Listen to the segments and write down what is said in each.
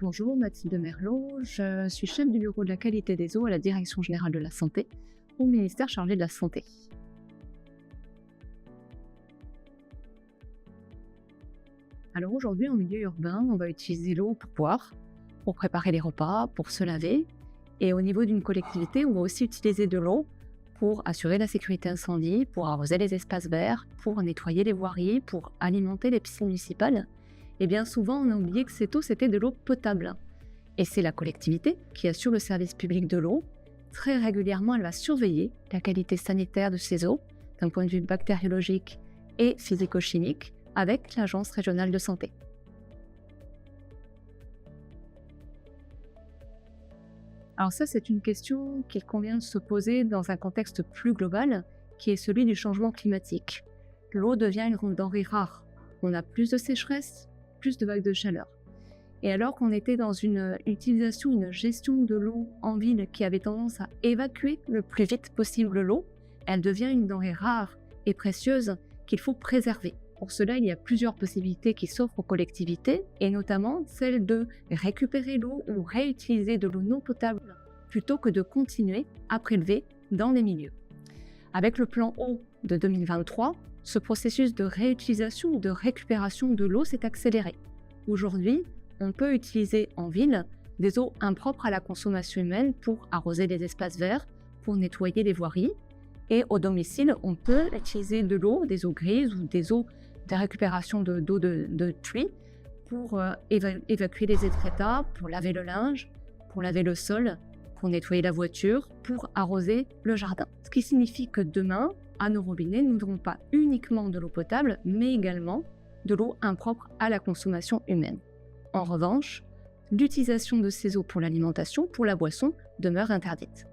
Bonjour, Mathilde Merlot, je suis chef du bureau de la qualité des eaux à la Direction générale de la santé, au ministère chargé de la santé. Alors aujourd'hui, en milieu urbain, on va utiliser l'eau pour boire, pour préparer les repas, pour se laver. Et au niveau d'une collectivité, on va aussi utiliser de l'eau pour assurer la sécurité incendie, pour arroser les espaces verts, pour nettoyer les voiries, pour alimenter les piscines municipales. Et bien souvent, on a oublié que cette eau, c'était de l'eau potable. Et c'est la collectivité qui assure le service public de l'eau. Très régulièrement, elle va surveiller la qualité sanitaire de ces eaux, d'un point de vue bactériologique et physico-chimique, avec l'Agence régionale de santé. Alors ça, c'est une question qu'il convient de se poser dans un contexte plus global, qui est celui du changement climatique. L'eau devient une denrée rare. On a plus de sécheresse, plus de vagues de chaleur. Et alors qu'on était dans une utilisation, une gestion de l'eau en ville qui avait tendance à évacuer le plus vite possible l'eau, elle devient une denrée rare et précieuse qu'il faut préserver. Pour cela, il y a plusieurs possibilités qui s'offrent aux collectivités, et notamment celle de récupérer l'eau ou réutiliser de l'eau non potable plutôt que de continuer à prélever dans les milieux. Avec le plan eau de 2023, ce processus de réutilisation ou de récupération de l'eau s'est accéléré. Aujourd'hui, on peut utiliser en ville des eaux impropres à la consommation humaine pour arroser les espaces verts, pour nettoyer les voiries. Et au domicile, on peut utiliser de l'eau, des eaux grises ou des eaux de récupération d'eau de pluie pour évacuer les excrétas, pour laver le linge, pour laver le sol, pour nettoyer la voiture, pour arroser le jardin. Ce qui signifie que demain, à nos robinets, nous n'aurons pas uniquement de l'eau potable, mais également de l'eau impropre à la consommation humaine. En revanche, l'utilisation de ces eaux pour l'alimentation, pour la boisson, demeure interdite.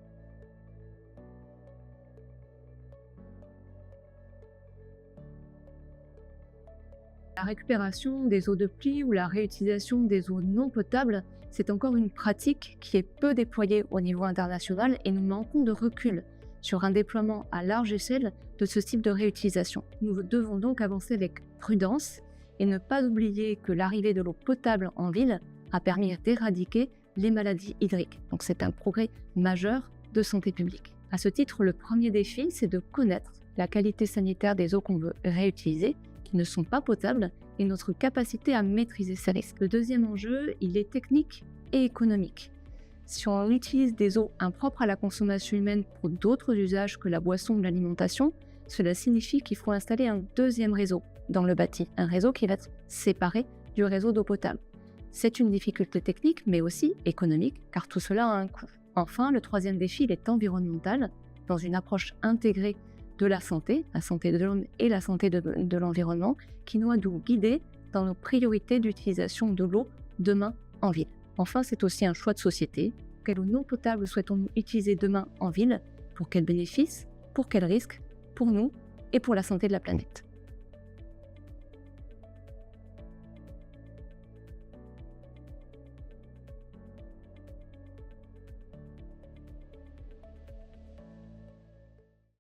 La récupération des eaux de pluie ou la réutilisation des eaux non potables, c'est encore une pratique qui est peu déployée au niveau international et nous manquons de recul sur un déploiement à large échelle de ce type de réutilisation. Nous devons donc avancer avec prudence et ne pas oublier que l'arrivée de l'eau potable en ville a permis d'éradiquer les maladies hydriques. Donc c'est un progrès majeur de santé publique. À ce titre, le premier défi, c'est de connaître la qualité sanitaire des eaux qu'on veut réutiliser, qui ne sont pas potables, et notre capacité à maîtriser ces risques. Le deuxième enjeu, il est technique et économique. Si on utilise des eaux impropres à la consommation humaine pour d'autres usages que la boisson ou l'alimentation, cela signifie qu'il faut installer un deuxième réseau dans le bâti, un réseau qui va être séparé du réseau d'eau potable. C'est une difficulté technique, mais aussi économique, car tout cela a un coût. Enfin, le troisième défi, il est environnemental, dans une approche intégrée de la santé de l'homme et la santé de l'environnement, qui doit nous guider dans nos priorités d'utilisation de l'eau demain en ville. Enfin, c'est aussi un choix de société. Quelle eau non potable souhaitons-nous utiliser demain en ville? Pour quels bénéfices? Pour quels risques? Pour nous et pour la santé de la planète.